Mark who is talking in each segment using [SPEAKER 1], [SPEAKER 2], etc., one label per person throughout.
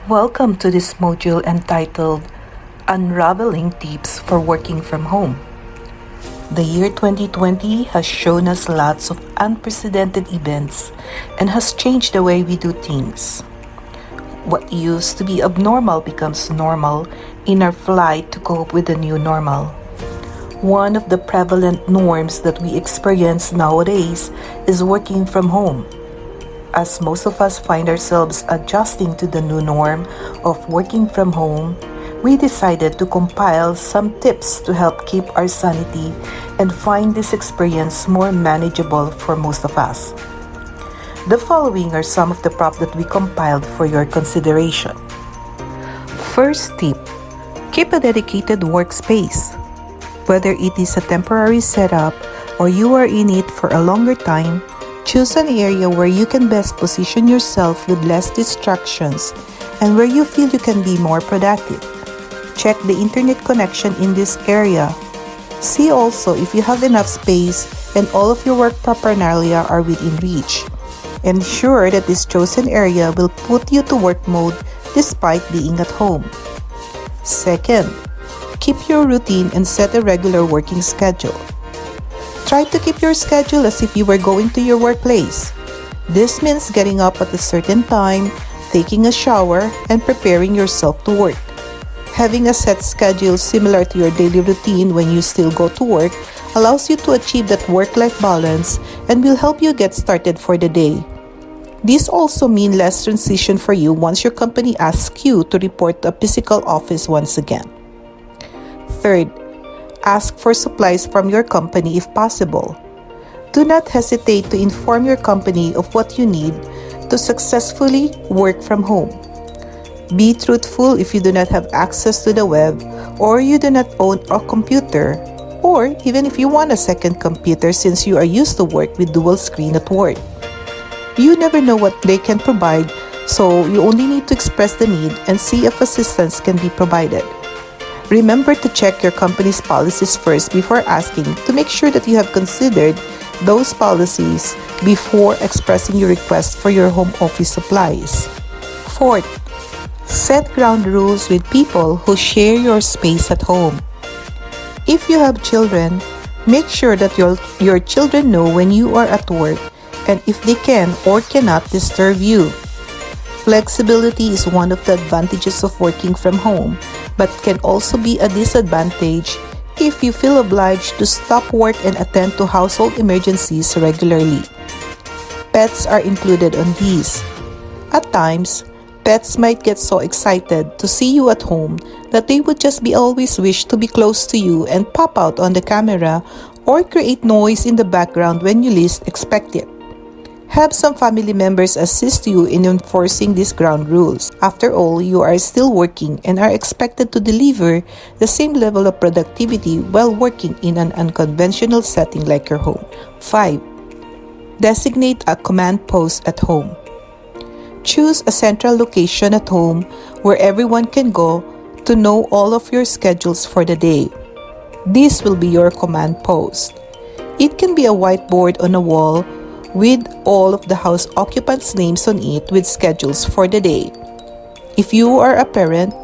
[SPEAKER 1] Welcome to this module entitled Unraveling Tips for Working from Home. The year 2020 has shown us lots of unprecedented events and has changed the way we do things. What used to be abnormal becomes normal in our flight to cope with the new normal. One of the prevalent norms that we experience nowadays is working from home. As most of us find ourselves adjusting to the new norm of working from home, we decided to compile some tips to help keep our sanity and find this experience more manageable for most of us. The following are some of the props that we compiled for your consideration. First tip, keep a dedicated workspace. Whether it is a temporary setup or you are in it for a longer time, choose an area where you can best position yourself with less distractions and where you feel you can be more productive. Check the internet connection in this area. See also if you have enough space and all of your work paraphernalia are within reach. Ensure that this chosen area will put you to work mode despite being at home. Second, keep your routine and set a regular working schedule. Try to keep your schedule as if you were going to your workplace. This means getting up at a certain time, taking a shower, and preparing yourself to work. Having a set schedule similar to your daily routine when you still go to work allows you to achieve that work-life balance and will help you get started for the day. This also means less transition for you once your company asks you to report to a physical office once again. Third, ask for supplies from your company if possible. Do not hesitate to inform your company of what you need to successfully work from home. Be truthful if you do not have access to the web or you do not own a computer, or even if you want a second computer since you are used to work with dual screen at work. You never know what they can provide, so you only need to express the need and see if assistance can be provided. Remember to check your company's policies first before asking to make sure that you have considered those policies before expressing your request for your home office supplies. Fourth, set ground rules with people who share your space at home. If you have children, make sure that your children know when you are at work and if they can or cannot disturb you. Flexibility is one of the advantages of working from home, but can also be a disadvantage if you feel obliged to stop work and attend to household emergencies regularly. Pets are included on these. At times, pets might get so excited to see you at home that they would just be always wish to be close to you and pop out on the camera or create noise in the background when you least expect it. Have some family members assist you in enforcing these ground rules. After all, you are still working and are expected to deliver the same level of productivity while working in an unconventional setting like your home. 5. Designate a command post at home. Choose a central location at home where everyone can go to know all of your schedules for the day. This will be your command post. It can be a whiteboard on a wall with all of the house occupants' names on it with schedules for the day. If you are a parent,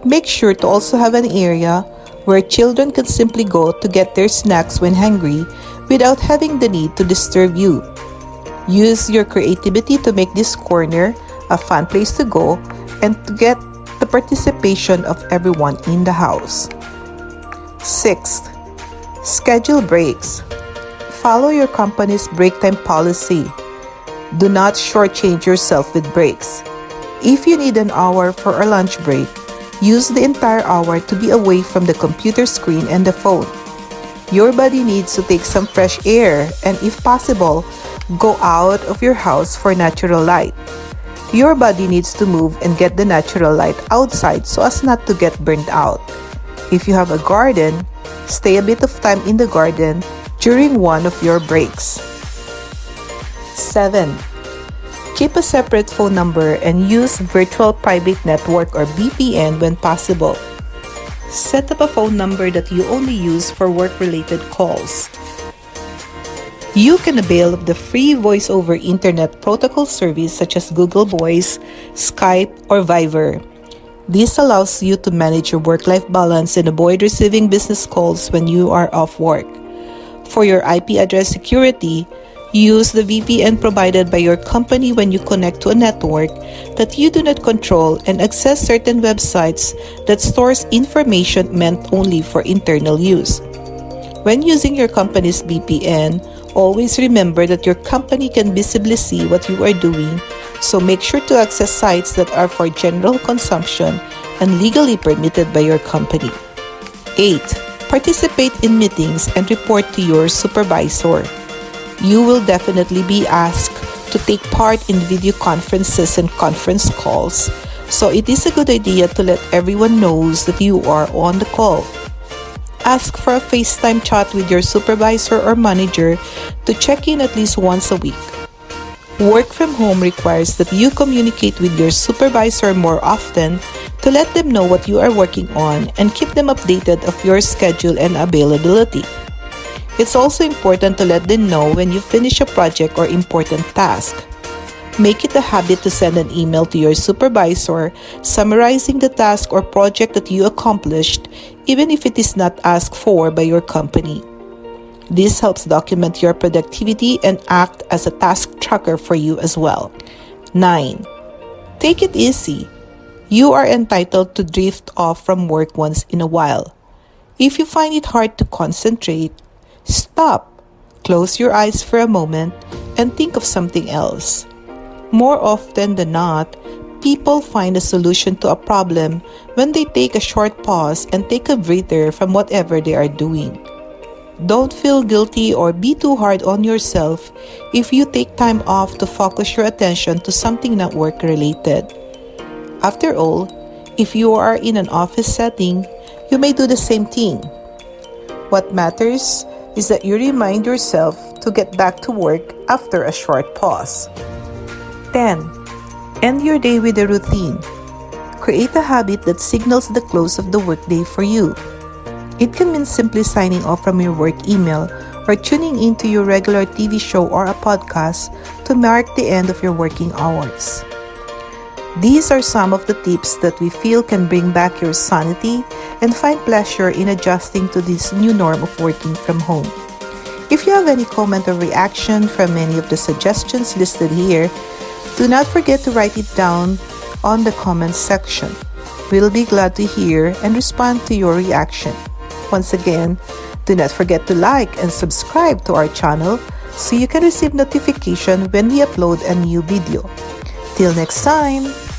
[SPEAKER 1] make sure to also have an area where children can simply go to get their snacks when hungry without having the need to disturb you. Use your creativity to make this corner a fun place to go and to get the participation of everyone in the house. 6th, schedule breaks. Follow your company's break time policy. Do not shortchange yourself with breaks. If you need an hour for a lunch break, use the entire hour to be away from the computer screen and the phone. Your body needs to take some fresh air and, if possible, go out of your house for natural light. Your body needs to move and get the natural light outside so as not to get burnt out. If you have a garden, stay a bit of time in the garden during one of your breaks. 7. Keep a separate phone number and use Virtual Private Network or VPN when possible. Set up a phone number that you only use for work-related calls. You can avail of the free voice-over internet protocol service such as Google Voice, Skype, or Viber. This allows you to manage your work-life balance and avoid receiving business calls when you are off work. For your IP address security, use the VPN provided by your company when you connect to a network that you do not control and access certain websites that stores information meant only for internal use. When using your company's VPN, always remember that your company can visibly see what you are doing, so make sure to access sites that are for general consumption and legally permitted by your company. 8. Participate in meetings and report to your supervisor. You will definitely be asked to take part in video conferences and conference calls, so it is a good idea to let everyone knows that you are on the call. Ask for a FaceTime chat with your supervisor or manager to check in at least once a week. Work from home requires that you communicate with your supervisor more often to let them know what you are working on and keep them updated of your schedule and availability. It's also important to let them know when you finish a project or important task. Make it a habit to send an email to your supervisor summarizing the task or project that you accomplished, even if it is not asked for by your company. This helps document your productivity and act as a task tracker for you as well. 9. Take it easy. You are entitled to drift off from work once in a while. If you find it hard to concentrate, stop, close your eyes for a moment, and think of something else. More often than not, people find a solution to a problem when they take a short pause and take a breather from whatever they are doing. Don't feel guilty or be too hard on yourself if you take time off to focus your attention to something not work-related. After all, if you are in an office setting, you may do the same thing. What matters is that you remind yourself to get back to work after a short pause. 10. End your day with a routine. Create a habit that signals the close of the workday for you. It can mean simply signing off from your work email or tuning into your regular TV show or a podcast to mark the end of your working hours. These are some of the tips that we feel can bring back your sanity and find pleasure in adjusting to this new norm of working from home. If you have any comment or reaction from any of the suggestions listed here, do not forget to write it down on the comments section. We'll be glad to hear and respond to your reaction. Once again, do not forget to like and subscribe to our channel so you can receive notification when we upload a new video. Till next time!